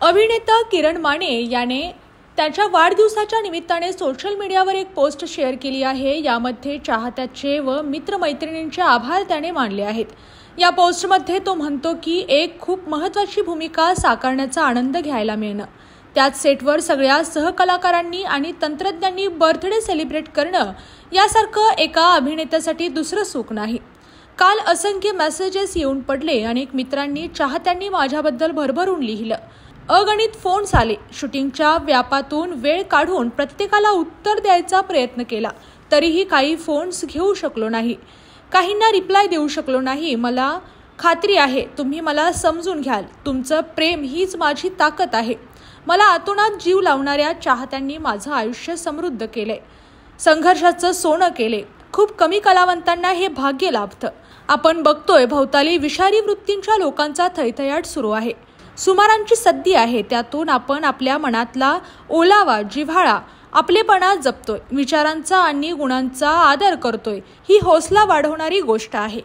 अभिनेता किरण माने याने त्याच्या वाढदिवसाच्या निमित्ताने सोशल मीडियावर एक पोस्ट शेअर केली आहे। यामध्ये चाहत्याचे व मित्रमैत्रिणींचे आभार त्याने मानले आहेत। या पोस्टमध्ये तो म्हणतो की एक खूप महत्त्वाची भूमिका साकारण्याचा आनंद घ्यायला मिळणं, त्याच सेटवर सगळ्या सहकलाकारांनी आणि तंत्रज्ञांनी बर्थडे सेलिब्रेट करणं यासारखं एका अभिनेत्यासाठी दुसरं सुख नाही। काल असंख्य मेसेजेस येऊन पडले। अनेक मित्रांनी चाहत्यांनी माझ्याबद्दल भरभरून लिहिलं। अगणित फोन्स आले। शूटिंगच्या व्यापातून वेळ काढून प्रत्येकाला उत्तर द्यायचा प्रयत्न केला, तरीही काही फोन्स घेऊ शकलो नाही, काहींना रिप्लाय देऊ शकलो नाही। मला खात्री आहे तुम्ही मला समजून घ्याल। तुमचं प्रेम हीच माझी ताकद आहे। मला आतोनात जीव लावणाऱ्या चाहत्यांनी माझं आयुष्य समृद्ध केलंय, संघर्षाचं सोनं केले। खूप कमी कलावंतांना हे भाग्य लाभतं। आपण बघतोय भोवताली विषारी वृत्तींच्या लोकांचा थैथयाट सुरू आहे। सुमारांची सद्दी आहे, त्यातून आपण आपल्या मनातला ओलावा, जिव्हाळा, आपलेपणा जपतोय, विचारांचा आणि गुणांचा आदर करतोय। ही हौसला वाढवणारी गोष्ट आहे।